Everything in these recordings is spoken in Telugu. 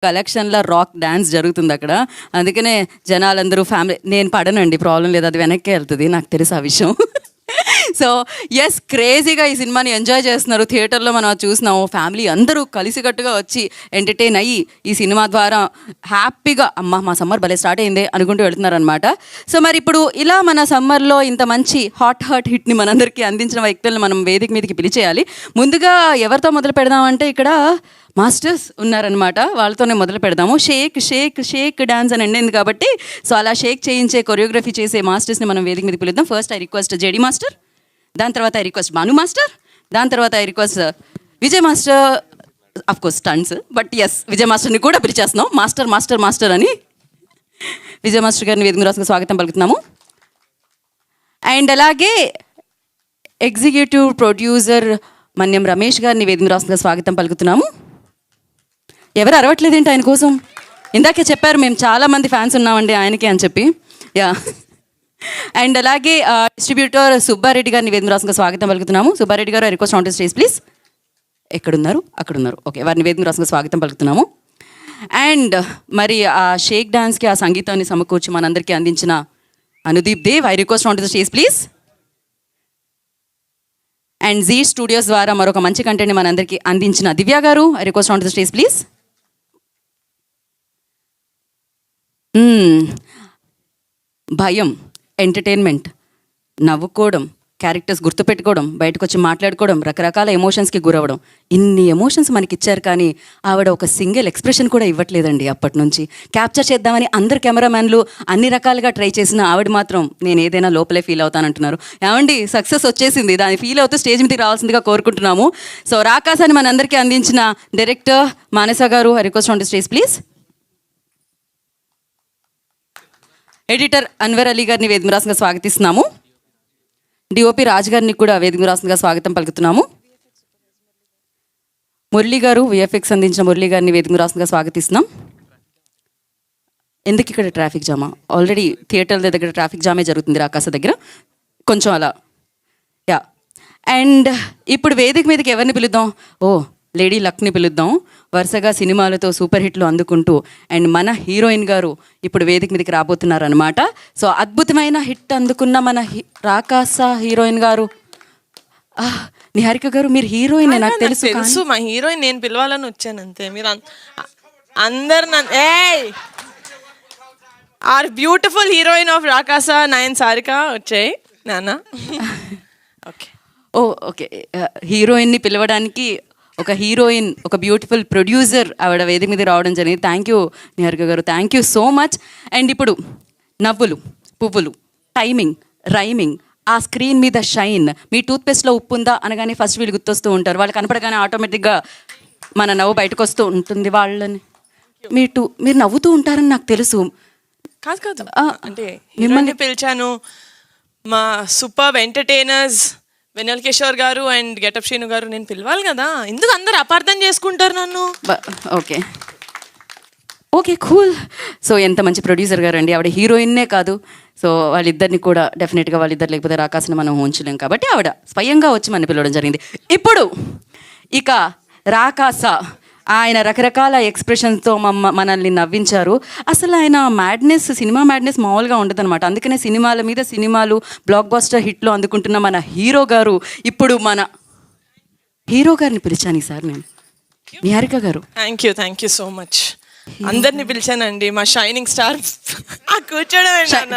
కలెక్షన్లో రాక్ డ్యాన్స్ జరుగుతుంది అక్కడ. అందుకనే జనాలందరూ ఫ్యామిలీ, నేను పడనండి, ప్రాబ్లం లేదు, అది వెనక్కి వెళ్తుంది, నాకు తెలుసు ఆ విషయం. సో ఎస్, క్రేజీగా ఈ సినిమాని ఎంజాయ్ చేస్తున్నారు. థియేటర్లో మనం చూసినాము, ఫ్యామిలీ అందరూ కలిసికట్టుగా వచ్చి ఎంటర్టైన్ అయ్యి ఈ సినిమా ద్వారా హ్యాపీగా అమ్మ మా సమ్మర్ భలే స్టార్ట్ అయిందే అనుకుంటూ వెళ్తున్నారు అనమాట. సో మరి ఇప్పుడు ఇలా మన సమ్మర్లో ఇంత మంచి హాట్ హిట్ని మనందరికీ అందించిన వ్యక్తులను మనం వేదిక మీదకి పిలిచేయాలి. ముందుగా ఎవరితో మొదలు పెడదామంటే ఇక్కడ మాస్టర్స్ ఉన్నారనమాట, వాళ్ళతోనే మొదలు పెడదాము. షేక్ షేక్ షేక్ డాన్స్ అని ఎండింది కాబట్టి సో అలా షేక్ చేయించే కొరియోగ్రఫీ చేసే మాస్టర్స్ని మనం వేదిక మీదకి పిలుద్దాం. First I request JD master, దాని తర్వాత ఐ రిక్వెస్ట్ భాను మాస్టర్, దాని తర్వాత I request Vijay master, of course stunts, but as Vijay మాస్టర్ని కూడా పిలిచేస్తున్నాం. మాస్టర్ మాస్టర్ మాస్టర్ అని విజయ్ మాస్టర్ గారిని వేదిక రాసుకు స్వాగతం పలుకుతున్నాము. అండ్ అలాగే ఎగ్జిక్యూటివ్ ప్రొడ్యూసర్ మన్యం రమేష్ గారిని వేదిక రాసుగా స్వాగతం పలుకుతున్నాము. ఎవరు అరవట్లేదేంటి ఆయన కోసం? ఇందాకే చెప్పారు మేము చాలామంది ఫ్యాన్స్ ఉన్నామండి ఆయనకి అని చెప్పి. యా. అండ్ అలాగే డిస్ట్రిబ్యూటర్ సుబ్బారెడ్డి గారిని వేదిక రాసుగా స్వాగతం పలుకుతున్నాము. సుబ్బారెడ్డి గారు request on to stage please. ఎక్కడున్నారు? అక్కడున్నారు. ఓకే, వారిని వేదిక రాసుగా స్వాగతం పలుకుతున్నాము. అండ్ మరి ఆ షేక్ డాన్స్కి ఆ సంగీతాన్ని సమకూర్చి మనందరికీ అందించిన Anudeep Dev, I request on to the stage please. And Zee studios ద్వారా మరొక మంచి కంటెంట్ని మనందరికీ అందించిన Divya garu, I request on to the stage please. భయం, ఎంటర్టైన్మెంట్, నవ్వుకోవడం, క్యారెక్టర్స్ గుర్తుపెట్టుకోవడం, బయటకు వచ్చి మాట్లాడుకోవడం, రకరకాల ఎమోషన్స్కి గురవ్వడం, ఇన్ని ఎమోషన్స్ మనకి ఇచ్చారు. కానీ ఆవిడ ఒక సింగిల్ ఎక్స్ప్రెషన్ కూడా ఇవ్వట్లేదండి అప్పటి నుంచి. క్యాప్చర్ చేద్దామని అందరు కెమెరామ్యాన్లు అన్ని రకాలుగా ట్రై చేసిన ఆవిడ మాత్రం నేను ఏదైనా లోపలే ఫీల్ అవుతానంటున్నారు. ఏమండి, సక్సెస్ వచ్చేసింది, దాన్ని ఫీల్ అవుతూ స్టేజ్ మీదకి రావాల్సిందిగా కోరుకుంటున్నాము. సో రాకాసాన్ని మనందరికీ అందించిన డైరెక్టర్ మానస గారు, I request on to stage please. Editor Anwar Ali గారిని వేదిక రాసుగా స్వాగతిస్తున్నాము. డిఓపి రాజ్ గారిని కూడా వేదిక రాసుగా స్వాగతం పలుకుతున్నాము. మురళి గారు, విఎఫ్ఎక్స్ అందించిన మురళి గారిని వేదిక రాసుగా స్వాగతిస్తున్నాం. ఎందుకు ఇక్కడ ట్రాఫిక్ జామా? ఆల్రెడీ థియేటర్ల దగ్గర ట్రాఫిక్ జామే జరుగుతుంది రాకాస దగ్గర, కొంచెం అలా. యా. అండ్ ఇప్పుడు వేదిక మీదకి ఎవరిని పిలుద్దాం? లేడీ లక్ని పిలుద్దాం. వరుసగా సినిమాలతో సూపర్ హిట్లు అందుకుంటూ అండ్ మన హీరోయిన్ గారు ఇప్పుడు వేదిక మీదకి రాబోతున్నారనమాట. సో అద్భుతమైన హిట్ అందుకున్న మన రాకాస హీరోయిన్ గారు నిహారిక గారు. మీరు హీరోయిన్ నాకు తెలుసు, మా హీరోయిన్ నేను పిలవాలని వచ్చాను అంతే. మీరు అందరు are beautiful heroine of Rakasa Nayan Sarika వచ్చాయి నాన్న. ఓకే ఓకే, హీరోయిన్ని పిలవడానికి ఒక హీరోయిన్, ఒక బ్యూటిఫుల్ ప్రొడ్యూసర్ ఆవిడ వేదిక మీద రావడం జరిగింది. థ్యాంక్ యూ నిహారిక గారు, thank you so much. And ఇప్పుడు నవ్వులు, పువ్వులు, టైమింగ్, రైమింగ్, ఆ స్క్రీన్ మీద షైన్. మీ టూత్పేస్ట్లో ఉప్పు ఉందా అనగానే ఫస్ట్ వీళ్ళు గుర్తొస్తూ ఉంటారు. వాళ్ళు కనపడగానే ఆటోమేటిక్గా మన నవ్వు బయటకు వస్తూ ఉంటుంది. వాళ్ళని మీరు నవ్వుతూ ఉంటారని నాకు తెలుసు. కాదు అంటే మిమ్మల్ని పిలిచాను. మా సూపర్ ఎంటర్టైనర్స్ వెన్నెల కిషోర్ గారు అండ్ గెటప్ శ్రీను గారు నేను పిలవాలి కదా, ఎందుకు అందరు అపార్థం చేసుకుంటారు నన్ను? Okay cool. సో ఎంత మంచి ప్రొడ్యూసర్ గారు అండి, ఆవిడ హీరోయిన్నే కాదు. సో వాళ్ళిద్దరిని కూడా డెఫినెట్గా, వాళ్ళిద్దరు లేకపోతే రాకాసిని మనం ఉంచలేం కాబట్టి ఆవిడ స్వయంగా వచ్చి మనం పిలవడం జరిగింది. ఇప్పుడు ఇక రాకాస ఆయన రకరకాల ఎక్స్ప్రెషన్స్తో మనల్ని నవ్వించారు. అసలు ఆయన మ్యాడ్నెస్, సినిమా మ్యాడ్నెస్ మామూలుగా ఉండదు అనమాట. అందుకనే సినిమాల మీద సినిమాలు, బ్లాక్ బస్టర్ హిట్లు అందుకుంటున్న మన హీరో గారు, ఇప్పుడు మన హీరో గారిని పిలిచాను ఈసారి నేను. నిహారిక గారు, థ్యాంక్ యూ సో మచ్. అందరిని పిలిచానండి. మా షైనింగ్ స్టార్ కూర్చోడం,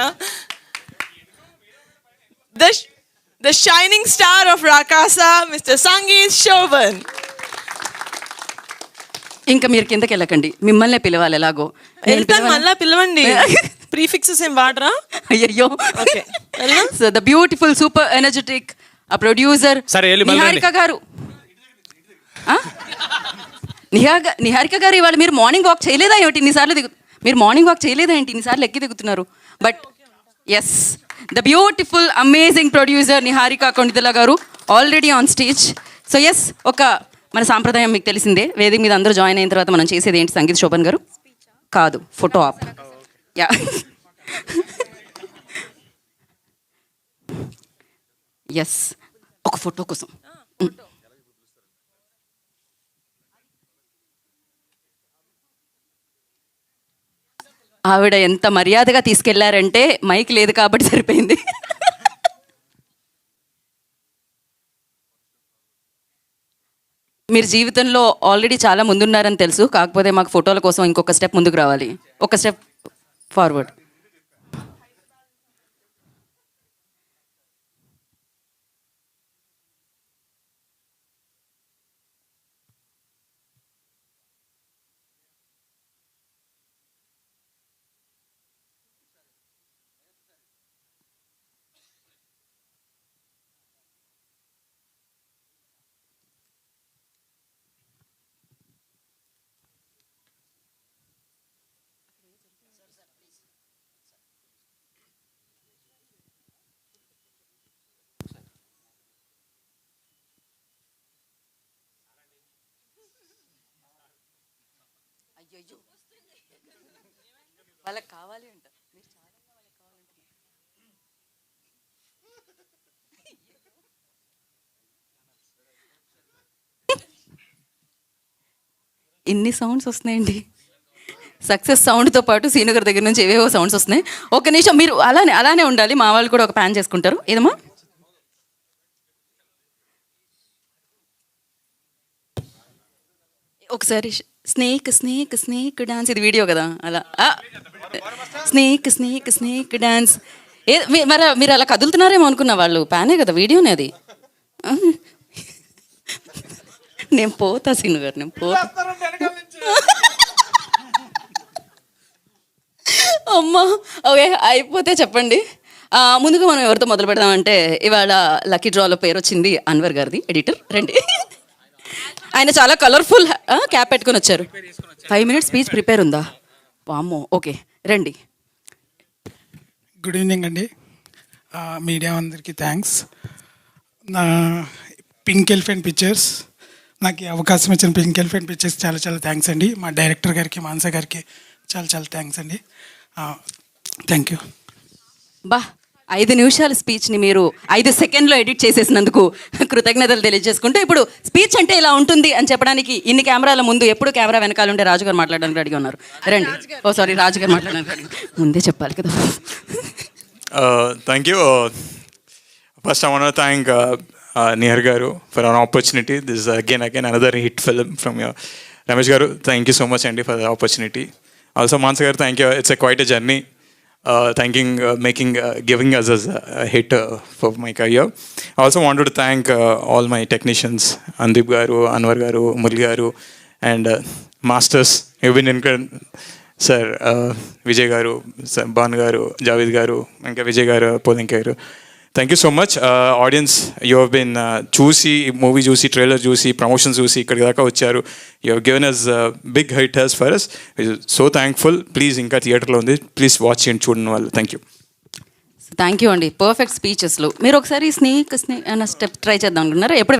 the shining star of Rakasa mister Sangeeth Shobhan. ఇంకా మీరు కిందకి వెళ్ళకండి, మిమ్మల్నే పిలవాలి. ఎలాగో మళ్ళా పిలవండి. ప్రీఫిక్సెస్ ఏం వాడరా? అయ్యో. So the beautiful super energetic producer Niharika గారు. నిహారిక గారు, ఇవాళ మీరు మార్నింగ్ వాక్ చేయలేదా ఏమిటి? మీరు మార్నింగ్ వాక్ చేయలేదా ఏంటి? ఇన్నిసార్లు ఎక్కి దిగుతున్నారు. But yes, the beautiful amazing producer Niharika Konidela garu already on stage. So yes, ఒక మన సాంప్రదాయం మీకు తెలిసిందే. వేదిక మీద అందరూ జాయిన్ అయిన తర్వాత మనం చేసేది ఏంటి సంగీత్ శోభన్ గారు? కాదు, ఫోటో ఆప్. యా. ఎస్, ఒక ఫోటో కోసం. ఆవిడ ఎంత మర్యాదగా తీసుకెళ్లారంటే మైక్ లేదు కాబట్టి సరిపోయింది. మీరు జీవితంలో ఆల్రెడీ చాలా ముందున్నారని తెలుసు, కాకపోతే మాకు ఫోటోల కోసం ఇంకొక స్టెప్ ముందుకు రావాలి, ఒక స్టెప్ ఫార్వర్డ్. వాళ్ళకి కావాలి అంట. ఇన్ని సౌండ్స్ వస్తున్నాయండి. సక్సెస్ సౌండ్తో పాటు సీనుగారి దగ్గర నుంచి ఏవేవో సౌండ్స్ వస్తున్నాయి. ఒక నిమిషం మీరు అలానే ఉండాలి, మా వాళ్ళు కూడా ఒక ప్యాన్ చేసుకుంటారు. ఏదమ్మా ఒకసారి స్నేక్ స్నేక్ స్నేక్ డాన్స్, ఇది వీడియో కదా, అలా స్నేక్ స్నేక్ స్నేక్ డాన్స్. మరి మీరు అలా కదులుతున్నారేమో అనుకున్న, వాళ్ళు ప్యానే కదా, వీడియోనే అది. నేను పోతా సీను గారు, నేను పోతా. అమ్మా ఓకే, అయిపోతే చెప్పండి. ముందుగా మనం ఎవరితో మొదలు పెడదామంటే, ఇవాళ లక్కీ డ్రాలో పేరు వచ్చింది అన్వర్ గారిది, ఎడిటర్. రండి. ఆయన చాలా కలర్ఫుల్ క్యాప్ పెట్టుకొని వచ్చారు. 5 minutes స్పీచ్ ప్రిపేర్ ఉందా? వామ్మో, ఓకే రండి. గుడ్ ఈవినింగ్ అండి, మీడియా అందరికీ థ్యాంక్స్. నా పింక్ ఎలిఫెంట్ పిక్చర్స్, నాకు ఈ అవకాశం ఇచ్చిన పింక్ ఎలిఫెంట్ పిక్చర్స్ చాలా చాలా థ్యాంక్స్ అండి. మా డైరెక్టర్ గారికి, మానస గారికి చాలా చాలా థ్యాంక్స్ అండి. Thank you. బా, 5 నిమిషాల స్పీచ్ని మీరు 5 సెకండ్లో ఎడిట్ చేసేసినందుకు కృతజ్ఞతలు తెలియజేసుకుంటూ, ఇప్పుడు స్పీచ్ అంటే ఇలా ఉంటుంది అని చెప్పడానికి ఇన్ని కెమెరాల ముందు ఎప్పుడు కెమెరా వెనకాల ఉంటే రాజుగారు మాట్లాడడానికి రెడీగా ఉన్నారు. రండి. ఓ సారీ, రాజుగారు మాట్లాడడానికి రెడీ, ముందే చెప్పాలి కదా. Thank you. First, I want to thank Nihar Garu for an opportunity. This is again another hit film from your Ramesh Garu. Thank you so much, Andy, for the opportunity. Also, Mansa Garu, thank you. It's quite a journey. Giving us as a hit for my career. I also wanted to thank all my technicians, Andip Garu, Anwar Garu, Murli Garu, and masters. You've been incredible. Sir, Vijay Garu, Sir Ban Garu, Javed Garu, and Vijay Garu, Polinka Garu. Thank you so much. Audience, you have been choosy, movie choosy, trailer choosy, promotions choosy, ikkadi daaka vacharu. You have given us big hit as for us. We're so thankful. Please, inka theatre lo undi. Please watch and chudanu vallu. Thank you. Thank you అండి. పర్ఫెక్ట్ స్పీచెస్లో మీరు ఒకసారి స్నేక్ స్నేక్ అన్న స్టెప్ ట్రై చేద్దాం అనుకున్నారా? ఎప్పుడు